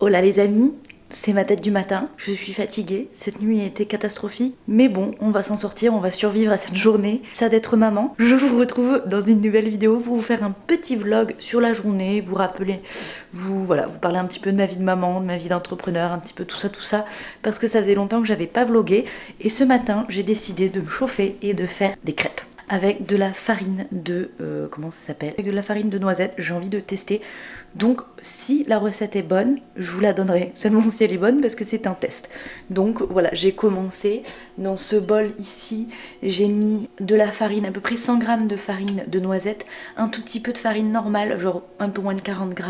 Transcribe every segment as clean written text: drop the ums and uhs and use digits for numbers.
Hola les amis, c'est ma tête du matin, je suis fatiguée, cette nuit a été catastrophique, mais bon, on va s'en sortir, on va survivre à cette journée. Ça d'être maman, je vous retrouve dans une nouvelle vidéo pour vous faire un petit vlog sur la journée, vous rappeler, vous parler un petit peu de ma vie de maman, de ma vie d'entrepreneur, un petit peu tout ça, parce que ça faisait longtemps que j'avais pas vlogué, et ce matin j'ai décidé de me chauffer et de faire des crêpes. Avec de la farine de... comment ça s'appelle? Avec de la farine de noisette, j'ai envie de tester. Donc si la recette est bonne, je vous la donnerai. Seulement si elle est bonne parce que c'est un test. Donc voilà, j'ai commencé. Dans ce bol ici, j'ai mis de la farine, à peu près 100 g de farine de noisette. Un tout petit peu de farine normale, genre un peu moins de 40 g.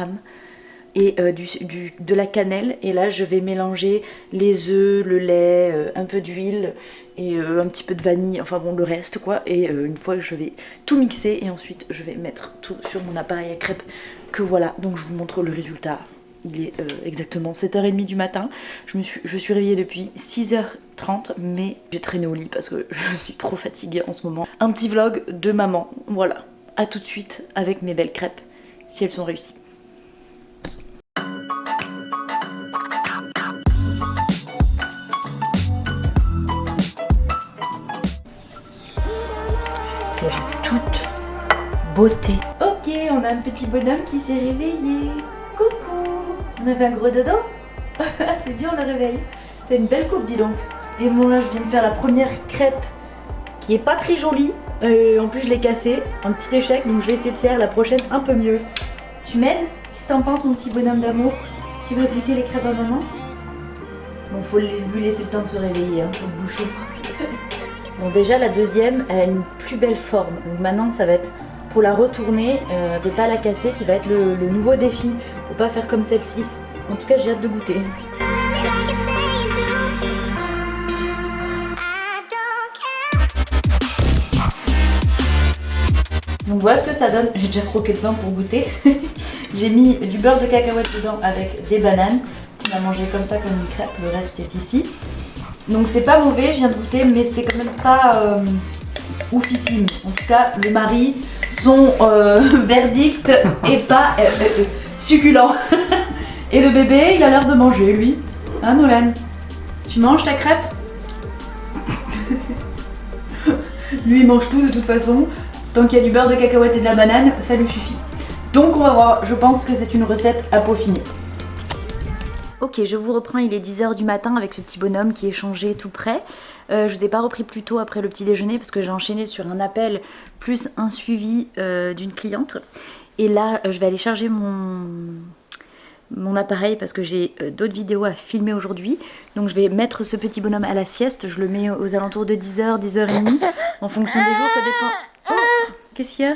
Et de la cannelle, et là je vais mélanger les œufs, le lait, un peu d'huile et un petit peu de vanille, enfin bon le reste quoi, et une fois je vais tout mixer et ensuite je vais mettre tout sur mon appareil à crêpes, que voilà, donc je vous montre le résultat. Il est exactement 7h30 du matin, je suis réveillée depuis 6h30, mais j'ai traîné au lit parce que je suis trop fatiguée en ce moment. Un petit vlog de maman, voilà, à tout de suite avec mes belles crêpes, si elles sont réussies. C'est de toute beauté. Ok, on a un petit bonhomme qui s'est réveillé. Coucou. On a fait un gros dodo. C'est dur le réveil. T'as une belle coupe, dis donc. Et bon là, je viens de faire la première crêpe qui est pas très jolie. En plus, je l'ai cassée. Un petit échec, donc je vais essayer de faire la prochaine un peu mieux. Tu m'aides? Qu'est-ce que t'en penses, mon petit bonhomme d'amour? Tu veux goûter les crêpes à maman? Bon, faut lui laisser le temps de se réveiller, hein, pour le bouchon. Bon, déjà la deuxième, elle a une plus belle forme. Donc maintenant, ça va être pour la retourner, de pas la casser, qui va être le nouveau défi. Faut pas faire comme celle-ci. En tout cas, j'ai hâte de goûter. Donc voilà ce que ça donne. J'ai déjà croqué dedans pour goûter. J'ai mis du beurre de cacahuète dedans avec des bananes. On a mangé comme ça, comme une crêpe. Le reste est ici. Donc c'est pas mauvais, je viens de goûter, mais c'est quand même pas oufissime. En tout cas, le mari, son verdict est pas succulent. Et le bébé, il a l'air de manger, lui. Hein, Nolan? Tu manges ta crêpe? Lui, il mange tout de toute façon. Tant qu'il y a du beurre de cacahuète et de la banane, ça lui suffit. Donc on va voir, je pense que c'est une recette à peaufiner. Ok, je vous reprends, il est 10h du matin avec ce petit bonhomme qui est changé tout près. Je vous ai pas repris plus tôt après le petit déjeuner parce que j'ai enchaîné sur un appel plus un suivi d'une cliente. Et là, je vais aller charger mon appareil parce que j'ai d'autres vidéos à filmer aujourd'hui. Donc je vais mettre ce petit bonhomme à la sieste, je le mets aux alentours de 10h, 10h30. En fonction des jours, ça dépend... Oh, qu'est-ce qu'il y a?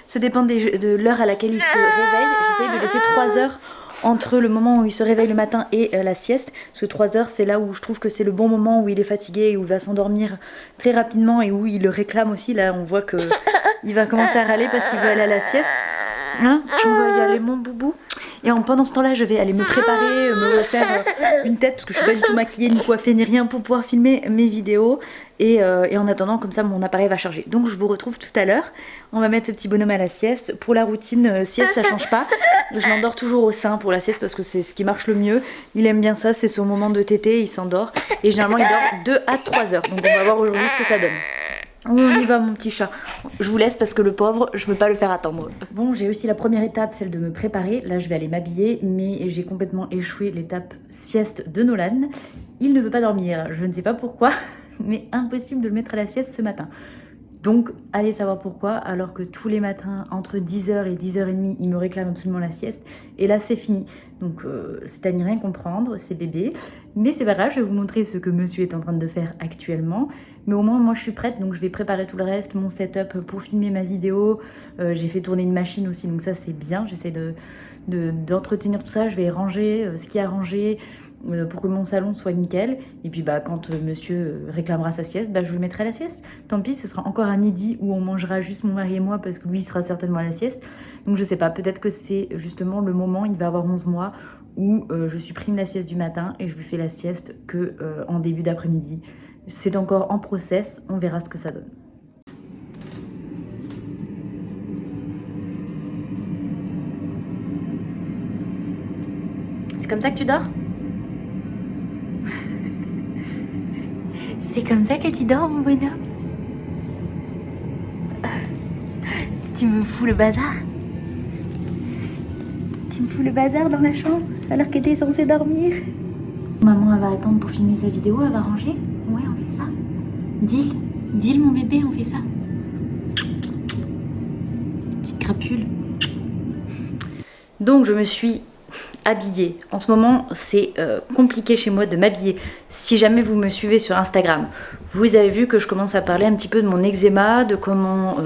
Ça dépend de l'heure à laquelle il se réveille. J'essaye de laisser 3 heures entre le moment où il se réveille le matin et la sieste. Parce que 3 heures, c'est là où je trouve que c'est le bon moment où il est fatigué et où il va s'endormir très rapidement et où il le réclame aussi. Là, on voit qu'il va commencer à râler parce qu'il veut aller à la sieste. Hein? On va y aller, mon boubou. Et pendant ce temps-là, je vais aller me préparer, me refaire une tête parce que je suis pas du tout maquillée, ni coiffée, ni rien pour pouvoir filmer mes vidéos. Et en attendant, comme ça, mon appareil va charger. Donc je vous retrouve tout à l'heure. On va mettre ce petit bonhomme à la sieste. Pour la routine, sieste, ça change pas. Je l'endors toujours au sein pour la sieste parce que c'est ce qui marche le mieux. Il aime bien ça, c'est son moment de tété, il s'endort. Et généralement, il dort 2 à 3 heures. Donc on va voir aujourd'hui ce que ça donne. On y va, mon petit chat. Je vous laisse parce que le pauvre, je veux pas le faire attendre. Bon, j'ai aussi la première étape, celle de me préparer. Là, je vais aller m'habiller, mais j'ai complètement échoué l'étape sieste de Nolan. Il ne veut pas dormir. Je ne sais pas pourquoi, mais impossible de le mettre à la sieste ce matin. Donc, allez savoir pourquoi, alors que tous les matins, entre 10h et 10h30, il me réclame absolument la sieste. Et là, c'est fini. Donc, c'est à n'y rien comprendre, c'est bébé. Mais c'est pas grave, je vais vous montrer ce que monsieur est en train de faire actuellement. Mais au moins, moi, je suis prête, donc je vais préparer tout le reste, mon setup pour filmer ma vidéo. J'ai fait tourner une machine aussi, donc ça, c'est bien. J'essaie d'entretenir tout ça, je vais ranger ce qu'il y a à ranger, pour que mon salon soit nickel. Et puis quand monsieur réclamera sa sieste, je lui mettrai la sieste. Tant pis, ce sera encore à midi où on mangera juste mon mari et moi parce que lui sera certainement à la sieste. Donc je sais pas, peut-être que c'est justement le moment, il va avoir 11 mois, où je supprime la sieste du matin et je lui fais la sieste que en début d'après-midi. C'est encore en process, on verra ce que ça donne. C'est comme ça que tu dors? C'est comme ça que tu dors, mon bonhomme? Tu me fous le bazar? Tu me fous le bazar dans la chambre alors que t'es censé dormir? Maman, elle va attendre pour filmer sa vidéo, elle va ranger? Ouais, on fait ça. Deal? Deal, mon bébé, on fait ça. Petite crapule. Donc, je me suis habillée. En ce moment, c'est compliqué chez moi de m'habiller. Si jamais vous me suivez sur Instagram, vous avez vu que je commence à parler un petit peu de mon eczéma, de comment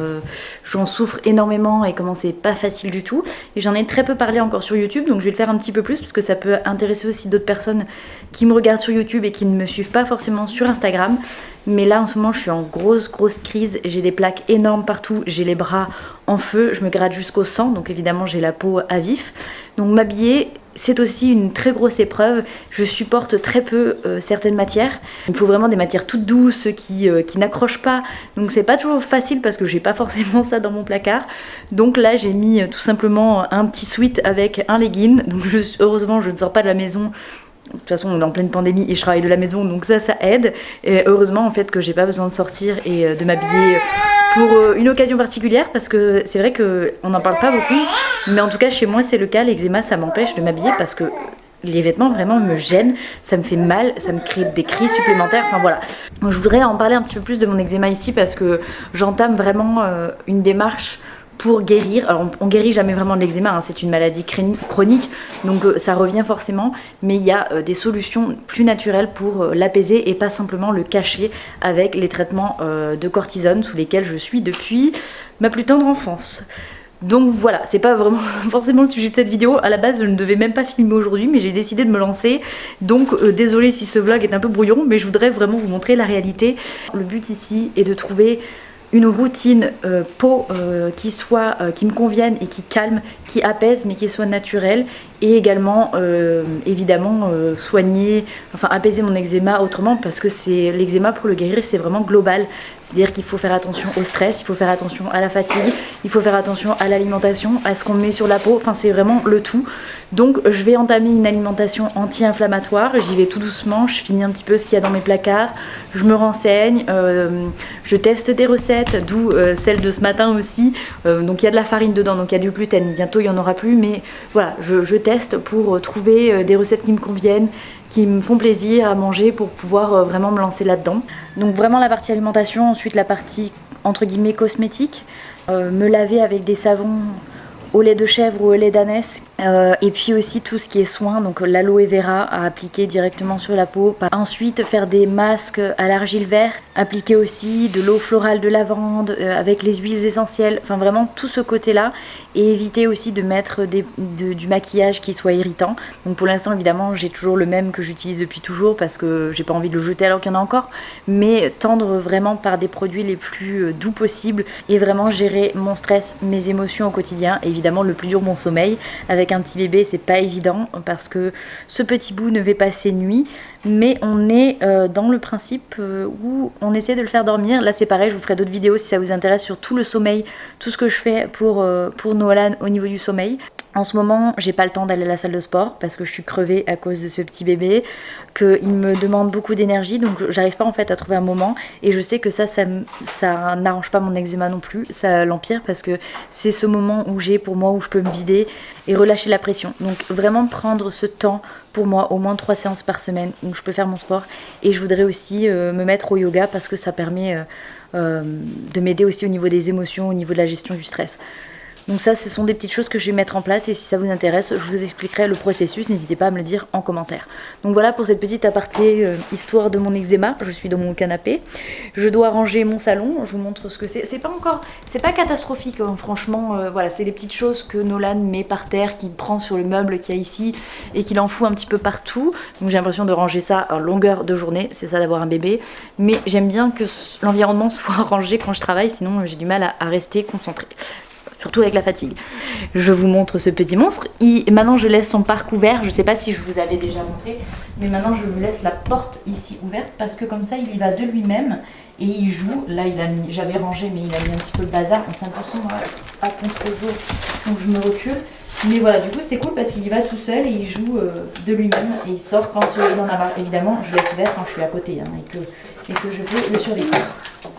j'en souffre énormément et comment c'est pas facile du tout. Et j'en ai très peu parlé encore sur YouTube, donc je vais le faire un petit peu plus parce que ça peut intéresser aussi d'autres personnes qui me regardent sur YouTube et qui ne me suivent pas forcément sur Instagram. Mais là en ce moment je suis en grosse crise, j'ai des plaques énormes partout, j'ai les bras en feu, je me gratte jusqu'au sang, donc évidemment j'ai la peau à vif. Donc m'habiller, c'est aussi une très grosse épreuve. Je supporte très peu certaines matières. Il me faut vraiment des matières toutes douces qui n'accrochent pas. Donc c'est pas toujours facile parce que j'ai pas forcément ça dans mon placard. Donc là j'ai mis tout simplement un petit sweat avec un legging. Donc heureusement je ne sors pas de la maison. De toute façon on est en pleine pandémie et je travaille de la maison, donc ça aide. Et heureusement en fait que j'ai pas besoin de sortir et de m'habiller pour une occasion particulière, parce que c'est vrai qu'on n'en parle pas beaucoup, mais en tout cas chez moi c'est le cas. L'eczéma ça m'empêche de m'habiller parce que les vêtements vraiment me gênent, ça me fait mal, ça me crée des crises supplémentaires, enfin voilà. Donc, je voudrais en parler un petit peu plus de mon eczéma ici parce que j'entame vraiment une démarche pour guérir. Alors on guérit jamais vraiment de l'eczéma, hein, c'est une maladie chronique, donc ça revient forcément, mais il y a des solutions plus naturelles pour l'apaiser et pas simplement le cacher avec les traitements de cortisone sous lesquels je suis depuis ma plus tendre enfance. Donc voilà, c'est pas vraiment forcément le sujet de cette vidéo. À la base, je ne devais même pas filmer aujourd'hui, mais j'ai décidé de me lancer. Donc désolée si ce vlog est un peu brouillon, mais je voudrais vraiment vous montrer la réalité. Le but ici est de trouver une routine peau qui me convienne et qui calme, qui apaise mais qui soit naturelle, et également évidemment soigner, enfin apaiser mon eczéma autrement, parce que c'est l'eczéma, pour le guérir c'est vraiment global. C'est-à-dire qu'il faut faire attention au stress, il faut faire attention à la fatigue, il faut faire attention à l'alimentation, à ce qu'on met sur la peau, enfin c'est vraiment le tout. Donc je vais entamer une alimentation anti-inflammatoire, j'y vais tout doucement, je finis un petit peu ce qu'il y a dans mes placards, je me renseigne, je teste des recettes, d'où celle de ce matin aussi. Donc il y a de la farine dedans, donc il y a du gluten, bientôt il n'y en aura plus, mais voilà, je teste pour trouver des recettes qui me conviennent, qui me font plaisir à manger, pour pouvoir vraiment me lancer là-dedans. Donc vraiment la partie alimentation, ensuite la partie entre guillemets cosmétique, me laver avec des savons au lait de chèvre ou au lait d'ânesse, et puis aussi tout ce qui est soin, donc l'aloe vera à appliquer directement sur la peau. Ensuite faire des masques à l'argile verte, appliquer aussi de l'eau florale de lavande avec les huiles essentielles, enfin vraiment tout ce côté là, et éviter aussi de mettre du maquillage qui soit irritant. Donc pour l'instant évidemment j'ai toujours le même que j'utilise depuis toujours parce que j'ai pas envie de le jeter alors qu'il y en a encore, mais tendre vraiment par des produits les plus doux possibles et vraiment gérer mon stress, mes émotions au quotidien. Évidemment le plus dur, mon sommeil. Avec un petit bébé c'est pas évident parce que ce petit bout ne fait pas ses nuits, mais on est dans le principe où on essaie de le faire dormir. Là c'est pareil, je vous ferai d'autres vidéos si ça vous intéresse sur tout le sommeil, tout ce que je fais pour Nolan au niveau du sommeil. En ce moment, j'ai pas le temps d'aller à la salle de sport parce que je suis crevée à cause de ce petit bébé, qu'il me demande beaucoup d'énergie, donc j'arrive pas en fait à trouver un moment, et je sais que ça n'arrange pas mon eczéma non plus, ça l'empire parce que c'est ce moment où j'ai pour moi où je peux me vider et relâcher la pression. Donc vraiment prendre ce temps pour moi, au moins 3 séances par semaine où je peux faire mon sport, et je voudrais aussi me mettre au yoga parce que ça permet de m'aider aussi au niveau des émotions, au niveau de la gestion du stress. Donc ça, ce sont des petites choses que je vais mettre en place, et si ça vous intéresse, je vous expliquerai le processus, n'hésitez pas à me le dire en commentaire. Donc voilà pour cette petite aparté histoire de mon eczéma. Je suis dans mon canapé, je dois ranger mon salon, je vous montre ce que c'est. C'est pas catastrophique, hein, franchement, voilà, c'est les petites choses que Nolan met par terre, qu'il prend sur le meuble qu'il y a ici et qu'il en fout un petit peu partout. Donc j'ai l'impression de ranger ça à longueur de journée, c'est ça d'avoir un bébé, mais j'aime bien que l'environnement soit rangé quand je travaille, sinon j'ai du mal à rester concentrée. Surtout avec la fatigue. Je vous montre ce petit monstre. Maintenant je laisse son parc ouvert, je sais pas si je vous avais déjà montré, mais maintenant je lui laisse la porte ici ouverte parce que comme ça il y va de lui-même et il joue. Là j'avais rangé mais il a mis un petit peu le bazar, on s'est un peu sombre à contre-jour, donc je me recule. Mais voilà, du coup c'est cool parce qu'il y va tout seul et il joue de lui-même et il sort quand il en a marre. Évidemment, je laisse ouvert quand je suis à côté hein, et que je peux le surveiller.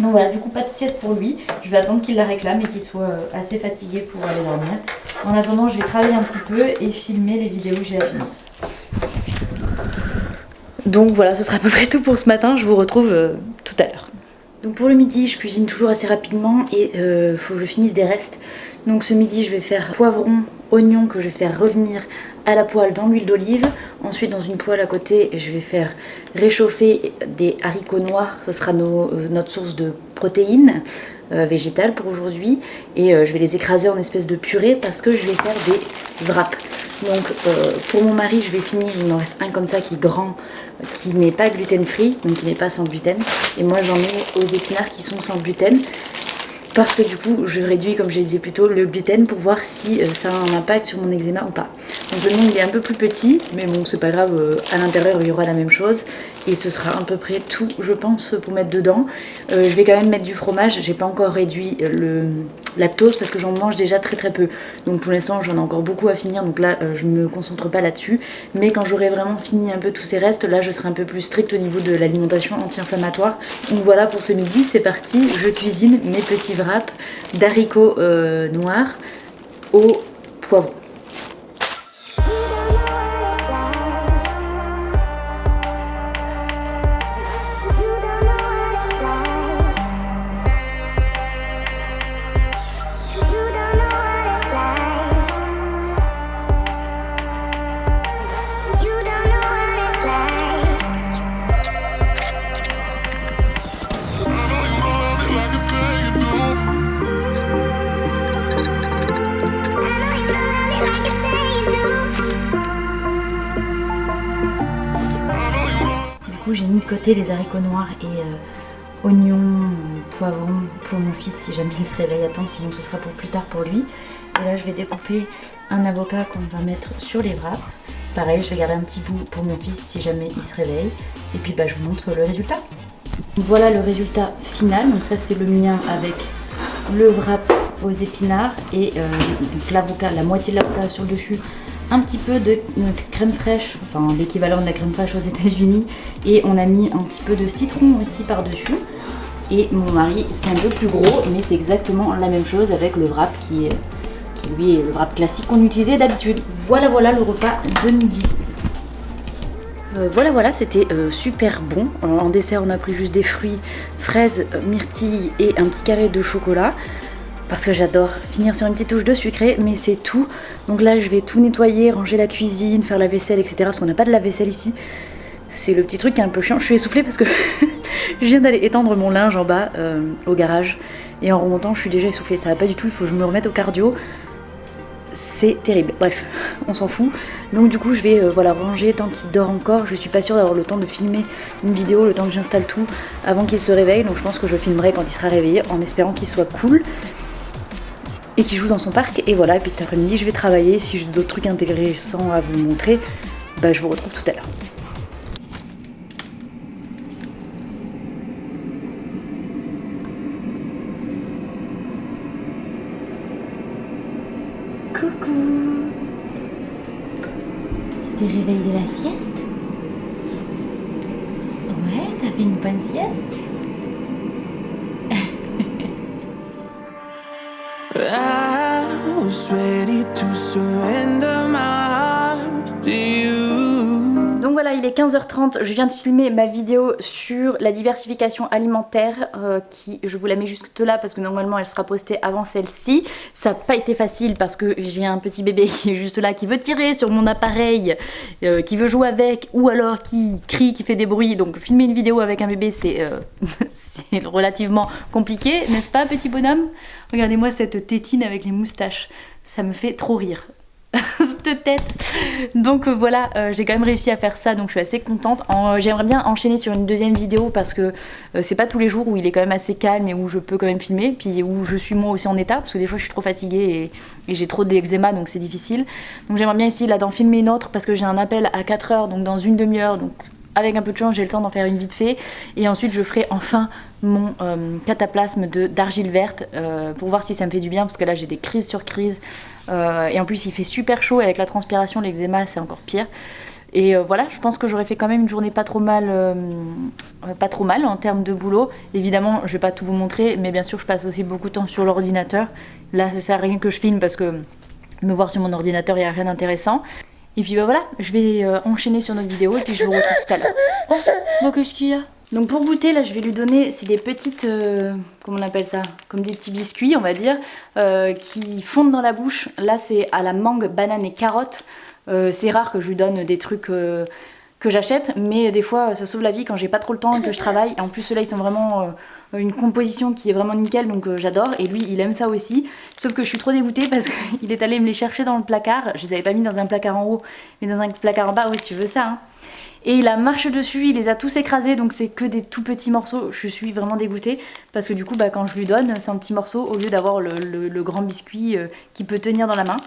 Donc voilà, du coup pas de sieste pour lui. Je vais attendre qu'il la réclame et qu'il soit assez fatigué pour aller dormir. En attendant, je vais travailler un petit peu et filmer les vidéos que j'ai à filmer. Donc voilà, ce sera à peu près tout pour ce matin. Je vous retrouve tout à l'heure. Donc pour le midi, je cuisine toujours assez rapidement et faut que je finisse des restes. Donc ce midi, je vais faire poivron, oignon que je vais faire revenir à la poêle dans l'huile d'olive. Ensuite, dans une poêle à côté, je vais faire réchauffer des haricots noirs. Ce sera notre source de protéines végétales pour aujourd'hui. Et je vais les écraser en espèce de purée parce que je vais faire des wraps. Donc pour mon mari, je vais finir, il m'en reste un comme ça qui est grand, qui n'est pas gluten free, donc qui n'est pas sans gluten. Et moi j'en ai aux épinards qui sont sans gluten. Parce que du coup je réduis, comme je le disais plus tôt, le gluten pour voir si ça a un impact sur mon eczéma ou pas. Donc le nom il est un peu plus petit, mais bon c'est pas grave, à l'intérieur il y aura la même chose. Et ce sera à peu près tout je pense pour mettre dedans. Je vais quand même mettre du fromage, j'ai pas encore réduit le lactose parce que j'en mange déjà très peu. Donc pour l'instant j'en ai encore beaucoup à finir, donc là je me concentre pas là-dessus. Mais quand j'aurai vraiment fini un peu tous ces restes, là je serai un peu plus stricte au niveau de l'alimentation anti-inflammatoire. Donc voilà pour ce midi, c'est parti, je cuisine mes petits wraps d'haricots noirs au poivron. J'ai mis de côté les haricots noirs et oignons, poivrons pour mon fils si jamais il se réveille à temps, sinon ce sera pour plus tard pour lui. Et là je vais découper un avocat qu'on va mettre sur les wraps. Pareil, je vais garder un petit bout pour mon fils si jamais il se réveille. Et puis bah, je vous montre le résultat. Voilà le résultat final, donc ça c'est le mien avec le wrap aux épinards et l'avocat, la moitié de l'avocat sur le dessus. Un petit peu de crème fraîche, enfin l'équivalent de la crème fraîche aux États-Unis, et on a mis un petit peu de citron aussi par-dessus. Et mon mari, c'est un peu plus gros, mais c'est exactement la même chose avec le wrap qui lui est le wrap classique qu'on utilisait d'habitude. Voilà le repas de midi. Voilà, c'était super bon. En dessert, on a pris juste des fruits, fraises, myrtilles et un petit carré de chocolat. Parce que j'adore finir sur une petite touche de sucré, mais c'est tout. Donc là je vais tout nettoyer, ranger la cuisine, faire la vaisselle, etc. Parce qu'on n'a pas de lave-vaisselle ici. C'est le petit truc qui est un peu chiant. Je suis essoufflée parce que je viens d'aller étendre mon linge en bas au garage. Et en remontant je suis déjà essoufflée, ça va pas du tout, il faut que je me remette au cardio. C'est terrible, bref, on s'en fout. Donc du coup je vais ranger tant qu'il dort encore. Je suis pas sûre d'avoir le temps de filmer une vidéo, le temps que j'installe tout avant qu'il se réveille. Donc je pense que je filmerai quand il sera réveillé en espérant qu'il soit cool et qui joue dans son parc. Et voilà, et puis cet après-midi je vais travailler. Si j'ai d'autres trucs intéressants à vous montrer, bah je vous retrouve tout à l'heure. Coucou, tu t'es réveillé de la sieste? Ouais, t'as fait une bonne sieste? I was ready to surrender my heart to you. Donc voilà, il est 15h30, je viens de filmer ma vidéo sur la diversification alimentaire qui, je vous la mets juste là parce que normalement elle sera postée avant celle-ci. Ça n'a pas été facile parce que j'ai un petit bébé qui est juste là, qui veut tirer sur mon appareil, qui veut jouer avec, ou alors qui crie, qui fait des bruits. Donc filmer une vidéo avec un bébé c'est relativement compliqué, n'est-ce pas petit bonhomme? Regardez-moi cette tétine avec les moustaches, ça me fait trop rire. Cette tête. Donc voilà, j'ai quand même réussi à faire ça, donc je suis assez contente. J'aimerais bien enchaîner sur une deuxième vidéo parce que c'est pas tous les jours où il est quand même assez calme et où je peux quand même filmer, puis où je suis moi aussi en état, parce que des fois je suis trop fatiguée et j'ai trop d'eczéma, donc c'est difficile. Donc j'aimerais bien essayer là d'en filmer une autre parce que j'ai un appel à 4h, donc dans une demi-heure, donc avec un peu de chance j'ai le temps d'en faire une vite fait. Et ensuite je ferai enfin mon cataplasme d'argile verte pour voir si ça me fait du bien, parce que là j'ai des crises sur crises Et en plus il fait super chaud et avec la transpiration, l'eczéma c'est encore pire. Et voilà, je pense que j'aurais fait quand même une journée pas trop mal en termes de boulot. Évidemment, je vais pas tout vous montrer, mais bien sûr, je passe aussi beaucoup de temps sur l'ordinateur. Là, ça sert à rien que je filme parce que me voir sur mon ordinateur, il n'y a rien d'intéressant. Et puis bah voilà, je vais enchaîner sur notre vidéo et puis je vous retrouve tout à l'heure. Oh, bon, qu'est-ce qu'il y a? Donc pour goûter, là, je vais lui donner, c'est des petites, comment on appelle ça? Comme des petits biscuits, on va dire, qui fondent dans la bouche. Là, c'est à la mangue, banane et carotte. C'est rare que je lui donne des trucs que j'achète, mais des fois ça sauve la vie quand j'ai pas trop le temps et que je travaille. Et en plus ceux-là ils sont vraiment une composition qui est vraiment nickel, donc j'adore. Et lui il aime ça aussi, sauf que je suis trop dégoûtée parce qu'il est allé me les chercher dans le placard. Je les avais pas mis dans un placard en haut mais dans un placard en bas. Oui, tu veux ça hein. Et il a marché dessus, il les a tous écrasés, donc c'est que des tout petits morceaux. Je suis vraiment dégoûtée parce que du coup bah, quand je lui donne c'est un petit morceau au lieu d'avoir le grand biscuit qui peut tenir dans la main.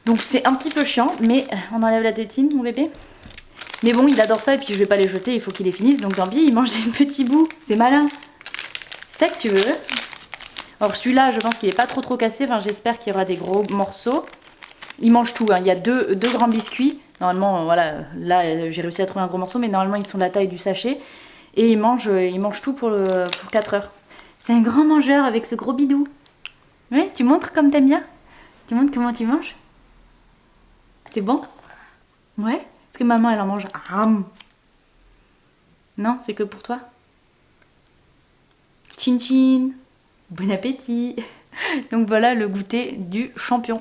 Donc c'est un petit peu chiant, mais on enlève la tétine, mon bébé. Mais bon, il adore ça et puis je vais pas les jeter, il faut qu'il les finisse. Donc tant pis, il mange des petits bouts, c'est malin. C'est ça que tu veux. Alors celui-là, je pense qu'il est pas trop cassé. Enfin, j'espère qu'il y aura des gros morceaux. Il mange tout, hein. Il y a deux grands biscuits. Normalement, voilà, là j'ai réussi à trouver un gros morceau, mais normalement ils sont de la taille du sachet. Et il mange tout pour 4 heures. C'est un grand mangeur avec ce gros bidou. Oui, tu montres comme t'aimes bien? Tu montres comment tu manges? C'est bon? Ouais? Est-ce que maman elle en mange? Non, c'est que pour toi? Chin chin! Bon appétit! Donc voilà le goûter du champion.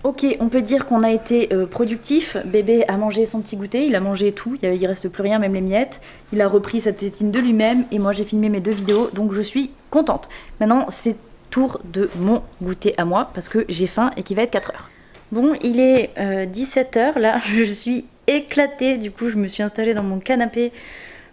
Ok, on peut dire qu'on a été productif. Bébé a mangé son petit goûter, il a mangé tout, il reste plus rien, même les miettes. Il a repris sa tétine de lui-même et moi j'ai filmé mes 2 vidéos, donc je suis contente. Maintenant c'est tour de mon goûter à moi parce que j'ai faim et qu'il va être 4 heures. Bon, il est 17 h là, je suis éclatée, du coup je me suis installée dans mon canapé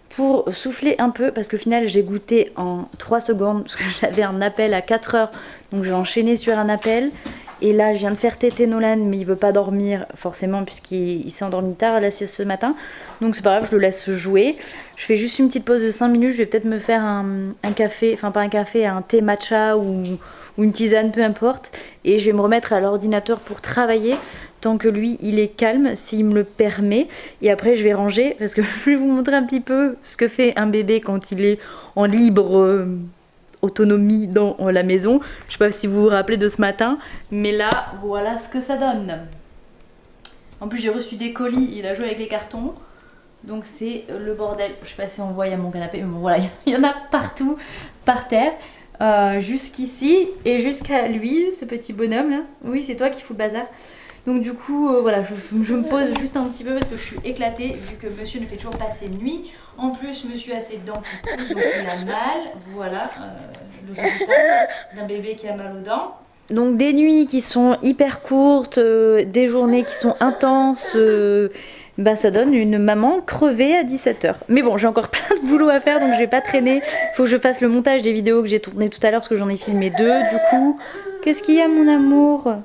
pour souffler un peu parce qu'au final j'ai goûté en 3 secondes parce que j'avais un appel à 4 heures, donc j'ai enchaîné sur un appel. Et là je viens de faire téter Nolan, mais il veut pas dormir forcément puisqu'il s'est endormi tard à la sieste ce matin. Donc c'est pas grave, je le laisse jouer. Je fais juste une petite pause de 5 minutes, je vais peut-être me faire un café, enfin pas un café, un thé matcha ou une tisane, peu importe. Et je vais me remettre à l'ordinateur pour travailler tant que lui il est calme, s'il me le permet. Et après je vais ranger parce que je vais vous montrer un petit peu ce que fait un bébé quand il est en libre autonomie dans la maison. Je sais pas si vous vous rappelez de ce matin, mais là voilà ce que ça donne. En plus j'ai reçu des colis, il a joué avec les cartons, donc c'est le bordel. Je sais pas si on voit, il y a mon canapé, mais bon voilà, il y en a partout par terre, jusqu'ici et jusqu'à lui, ce petit bonhomme là. Oui, c'est toi qui fous le bazar. Donc du coup, voilà, je me pose juste un petit peu parce que je suis éclatée vu que monsieur ne fait toujours pas ses nuits. En plus, monsieur a ses dents qui poussent, donc il a mal. Voilà, le résultat d'un bébé qui a mal aux dents. Donc des nuits qui sont hyper courtes, des journées qui sont intenses, bah ça donne une maman crevée à 17 h. Mais bon, j'ai encore plein de boulot à faire, donc je vais pas traîner. Faut que je fasse le montage des vidéos que j'ai tournées tout à l'heure parce que j'en ai filmé 2. Du coup, qu'est-ce qu'il y a mon amour ?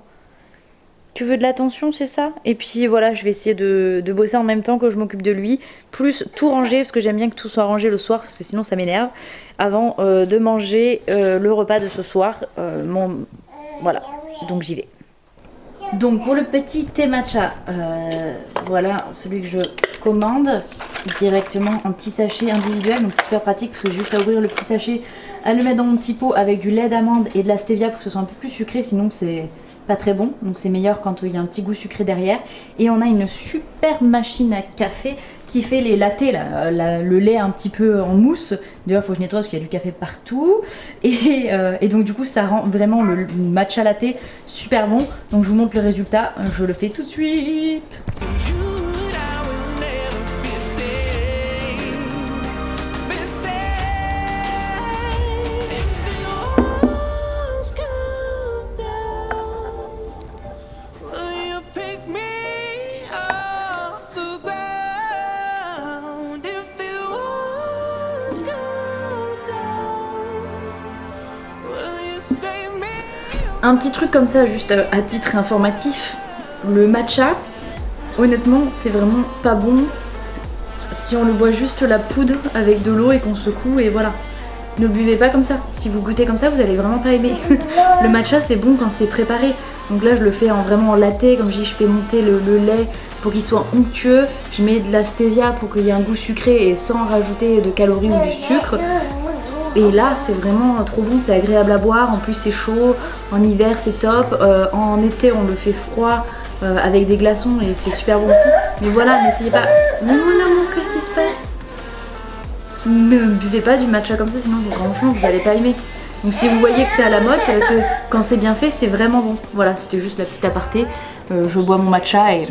Tu veux de l'attention, c'est ça? Et puis voilà, je vais essayer de bosser en même temps que je m'occupe de lui, plus tout ranger, parce que j'aime bien que tout soit rangé le soir, parce que sinon ça m'énerve, avant de manger le repas de ce soir. Voilà, donc j'y vais. Donc pour le petit thé matcha, voilà celui que je commande directement en petit sachet individuel, donc c'est super pratique parce que j'ai juste à ouvrir le petit sachet, à le mettre dans mon petit pot avec du lait d'amande et de la stevia pour que ce soit un peu plus sucré, sinon c'est pas très bon, donc c'est meilleur quand il y a un petit goût sucré derrière. Et on a une super machine à café qui fait les lattés, le lait un petit peu en mousse. D'ailleurs il faut que je nettoie parce qu'il y a du café partout. Et donc du coup ça rend vraiment le matcha latte super bon. Donc je vous montre le résultat, je le fais tout de suite. Un petit truc comme ça, juste à titre informatif, le matcha, honnêtement, c'est vraiment pas bon si on le boit juste la poudre avec de l'eau et qu'on secoue et voilà. Ne buvez pas comme ça. Si vous goûtez comme ça, vous allez vraiment pas aimer. Le matcha, c'est bon quand c'est préparé. Donc là, je le fais vraiment en latte. Comme je dis, je fais monter le lait pour qu'il soit onctueux. Je mets de la stevia pour qu'il y ait un goût sucré et sans rajouter de calories ou du sucre. Et là, c'est vraiment trop bon, c'est agréable à boire. En plus, c'est chaud. En hiver, c'est top. En été, on le fait froid avec des glaçons et c'est super bon aussi. Mais voilà, n'essayez pas. Mais mon amour, qu'est-ce qui se passe? Ne buvez pas du matcha comme ça, sinon franchement vous allez pas aimer. Donc si vous voyez que c'est à la mode, c'est parce que quand c'est bien fait, c'est vraiment bon. Voilà, c'était juste la petite aparté. Je bois mon matcha et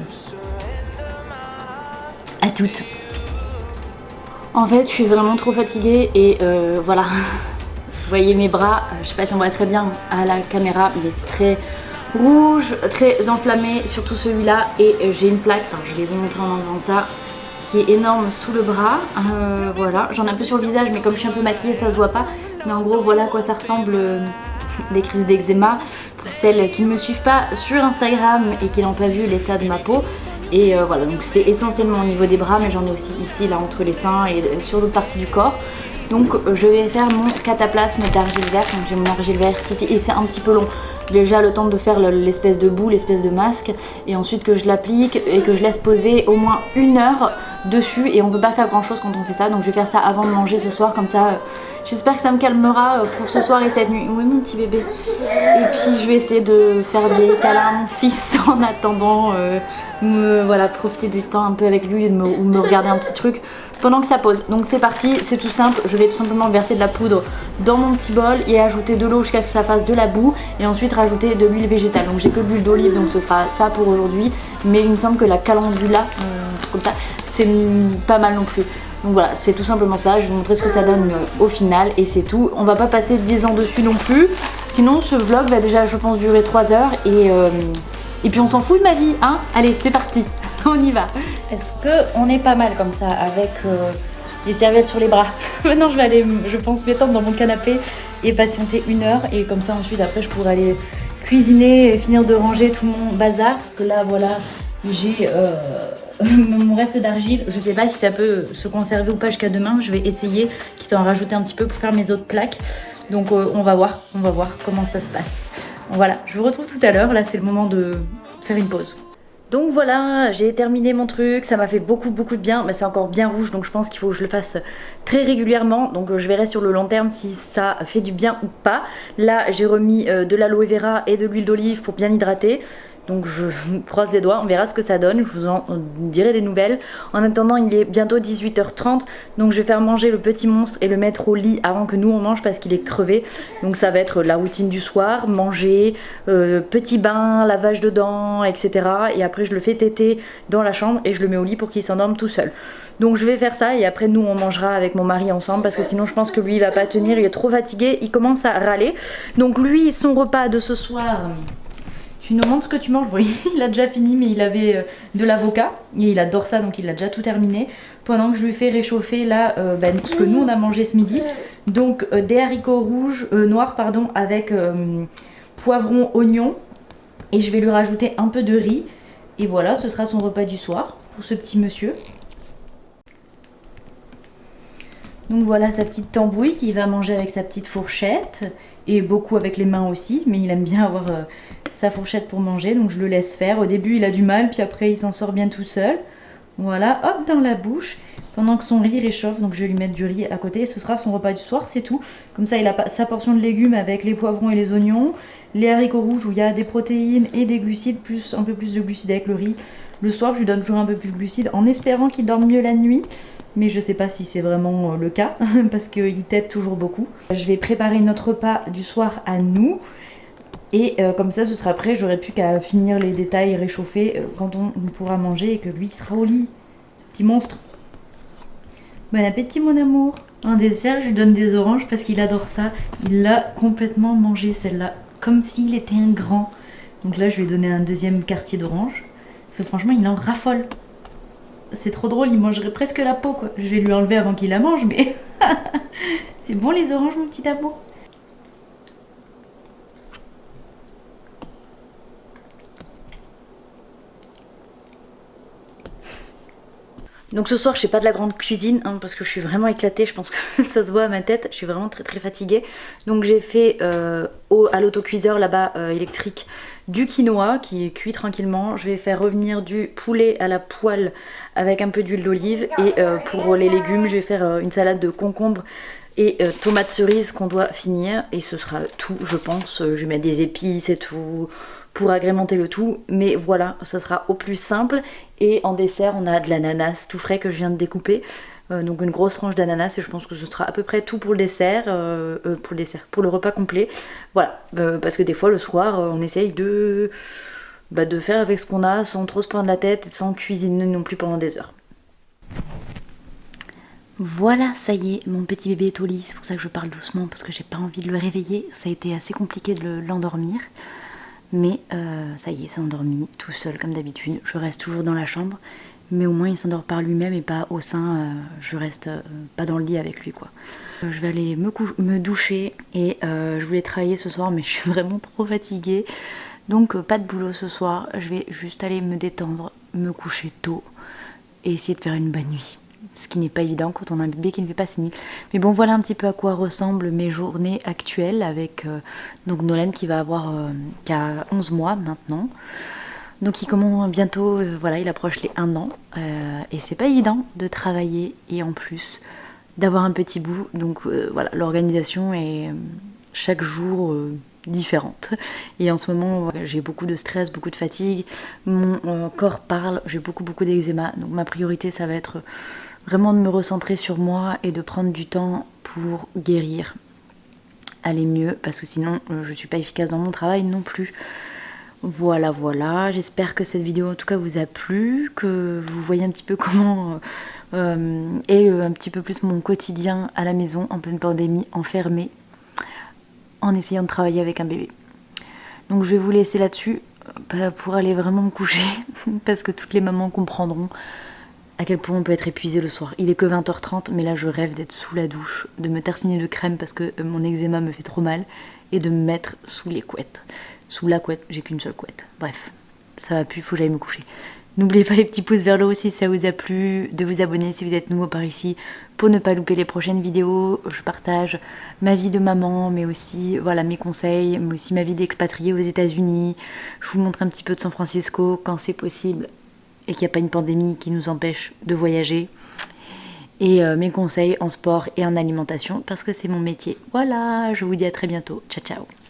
à toutes. En fait, je suis vraiment trop fatiguée et voilà. Vous voyez mes bras, je sais pas si on voit très bien à la caméra, mais c'est très rouge, très enflammé, surtout celui-là. Et j'ai une plaque, alors je vais vous montrer en enlevant ça, qui est énorme sous le bras. Voilà, j'en ai un peu sur le visage, mais comme je suis un peu maquillée, ça se voit pas. Mais en gros, voilà à quoi ça ressemble les crises d'eczéma. Pour celles qui ne me suivent pas sur Instagram et qui n'ont pas vu l'état de ma peau. Et voilà, donc c'est essentiellement au niveau des bras, mais j'en ai aussi ici, là, entre les seins et sur d'autres parties du corps. Donc je vais faire mon cataplasme d'argile verte. Donc j'ai mon argile verte ici et c'est un petit peu long. Déjà le temps de faire l'espèce de boule, l'espèce de masque, et ensuite que je l'applique et que je laisse poser au moins 1 heure dessus, et on peut pas faire grand chose quand on fait ça, donc je vais faire ça avant de manger ce soir, comme ça j'espère que ça me calmera pour ce soir et cette nuit. Oui mon petit bébé. Et puis je vais essayer de faire des câlins à mon fils en attendant, voilà, profiter du temps un peu avec lui ou me regarder un petit truc pendant que ça pose. Donc c'est parti, c'est tout simple, je vais tout simplement verser de la poudre dans mon petit bol et ajouter de l'eau jusqu'à ce que ça fasse de la boue, et ensuite rajouter de l'huile végétale. Donc j'ai que de l'huile d'olive, donc ce sera ça pour aujourd'hui, mais il me semble que la calendula, comme ça, c'est pas mal non plus. Donc voilà, c'est tout simplement ça, je vais vous montrer ce que ça donne au final et c'est tout. On va pas passer 10 ans dessus non plus, sinon ce vlog va déjà je pense durer 3 heures et puis on s'en fout de ma vie, hein. Allez, c'est parti, on y va. Est-ce qu'on est pas mal comme ça avec les serviettes sur les bras? Maintenant je vais aller, je pense, m'étendre dans mon canapé et patienter 1 heure, et comme ça ensuite après je pourrai aller cuisiner et finir de ranger tout mon bazar, parce que là voilà, j'ai mon reste d'argile. Je sais pas si ça peut se conserver ou pas jusqu'à demain, je vais essayer, quitte à en rajouter un petit peu pour faire mes autres plaques. Donc on va voir comment ça se passe. Voilà, je vous retrouve tout à l'heure, là c'est le moment de faire une pause. Donc voilà, j'ai terminé mon truc, ça m'a fait beaucoup de bien, mais c'est encore bien rouge, donc je pense qu'il faut que je le fasse très régulièrement. Donc je verrai sur le long terme si ça fait du bien ou pas. Là j'ai remis de l'aloe vera et de l'huile d'olive pour bien hydrater. Donc je croise les doigts, on verra ce que ça donne, je vous en dirai des nouvelles. En attendant, il est bientôt 18h30, donc je vais faire manger le petit monstre et le mettre au lit avant que nous on mange parce qu'il est crevé. Donc ça va être la routine du soir, manger, petit bain, lavage de dents, etc. Et après je le fais téter dans la chambre et je le mets au lit pour qu'il s'endorme tout seul. Donc je vais faire ça et après nous on mangera avec mon mari ensemble, parce que sinon je pense que lui il va pas tenir, il est trop fatigué, il commence à râler. Donc lui, son repas de ce soir... Tu nous montres ce que tu manges. Oui, il a déjà fini, mais il avait de l'avocat et il adore ça, donc il a déjà tout terminé. Pendant que je lui fais réchauffer là ce que nous on a mangé ce midi. Donc des haricots rouges, noirs pardon, avec poivron, oignon, et je vais lui rajouter un peu de riz. Et voilà, ce sera son repas du soir pour ce petit monsieur. Donc voilà sa petite tambouille qu'il va manger avec sa petite fourchette, et beaucoup avec les mains aussi, mais il aime bien avoir sa fourchette pour manger, donc je le laisse faire. Au début il a du mal, puis après il s'en sort bien tout seul. Voilà, hop, dans la bouche, pendant que son riz réchauffe. Donc je vais lui mettre du riz à côté et ce sera son repas du soir, c'est tout. Comme ça il a sa portion de légumes avec les poivrons et les oignons, les haricots rouges où il y a des protéines et des glucides, plus un peu plus de glucides avec le riz. Le soir je lui donne toujours un peu plus de glucides en espérant qu'il dorme mieux la nuit. Mais je sais pas si c'est vraiment le cas parce qu'il tète toujours beaucoup. Je vais préparer notre repas du soir à nous. Et comme ça ce sera prêt, j'aurai plus qu'à finir les détails, réchauffer quand on pourra manger et que lui sera au lit. Ce petit monstre. Bon appétit mon amour. En dessert je lui donne des oranges parce qu'il adore ça. Il l'a complètement mangé celle-là, comme s'il était un grand. Donc là je lui ai donné un deuxième quartier d'orange. Parce que franchement il en raffole. C'est trop drôle, il mangerait presque la peau quoi. Je vais lui enlever avant qu'il la mange, mais c'est bon les oranges mon petit amour. Donc ce soir je fais pas de la grande cuisine hein, parce que je suis vraiment éclatée, je pense que ça se voit à ma tête, je suis vraiment très fatiguée. Donc j'ai fait à l'autocuiseur là-bas électrique du quinoa qui est cuit tranquillement. Je vais faire revenir du poulet à la poêle avec un peu d'huile d'olive et pour les légumes je vais faire une salade de concombre et tomates cerises qu'on doit finir et ce sera tout je pense. Je vais mettre des épices et tout pour agrémenter le tout, mais voilà, ce sera au plus simple. Et en dessert on a de l'ananas tout frais que je viens de découper, donc une grosse tranche d'ananas et je pense que ce sera à peu près tout pour le dessert, pour le repas complet. Voilà, parce que des fois le soir on essaye de faire avec ce qu'on a sans trop se prendre la tête et sans cuisiner non plus pendant des heures. Voilà, ça y est, mon petit bébé est au lit, c'est pour ça que je parle doucement parce que j'ai pas envie de le réveiller. Ça a été assez compliqué de l'endormir, mais ça y est, c'est endormi tout seul comme d'habitude. Je reste toujours dans la chambre, mais au moins il s'endort par lui-même et pas au sein, je reste pas dans le lit avec lui quoi. Je vais aller me doucher et je voulais travailler ce soir mais je suis vraiment trop fatiguée. Donc pas de boulot ce soir, je vais juste aller me détendre, me coucher tôt et essayer de faire une bonne nuit. Ce qui n'est pas évident quand on a un bébé qui ne fait pas ses nuits. Mais bon, voilà un petit peu à quoi ressemblent mes journées actuelles avec donc Nolan qui va avoir qui a 11 mois maintenant. Donc il commence bientôt, voilà, il approche les 1 an. Et c'est pas évident de travailler et en plus d'avoir un petit bout. Donc voilà, l'organisation est chaque jour différente. Et en ce moment, j'ai beaucoup de stress, beaucoup de fatigue. Mon corps parle, j'ai beaucoup d'eczéma. Donc ma priorité, ça va être vraiment de me recentrer sur moi et de prendre du temps pour guérir, aller mieux, parce que sinon je suis pas efficace dans mon travail non plus. Voilà, j'espère que cette vidéo en tout cas vous a plu, que vous voyez un petit peu comment est un petit peu plus mon quotidien à la maison en pleine pandémie, enfermée, en essayant de travailler avec un bébé. Donc je vais vous laisser là-dessus pour aller vraiment me coucher, parce que toutes les mamans comprendront à quel point on peut être épuisé le soir. Il est que 20h30, mais là je rêve d'être sous la douche, de me tartiner de crème parce que mon eczéma me fait trop mal, et de me mettre sous les couettes. Sous la couette, j'ai qu'une seule couette. Bref, ça va plus, faut que j'aille me coucher. N'oubliez pas les petits pouces vers le haut si ça vous a plu, de vous abonner si vous êtes nouveau par ici, pour ne pas louper les prochaines vidéos. Je partage ma vie de maman, mais aussi voilà, mes conseils, mais aussi ma vie d'expatriée aux États-Unis. Je vous montre un petit peu de San Francisco quand c'est possible, et qu'il n'y a pas une pandémie qui nous empêche de voyager. Et mes conseils en sport et en alimentation, parce que c'est mon métier. Voilà, je vous dis à très bientôt. Ciao, ciao.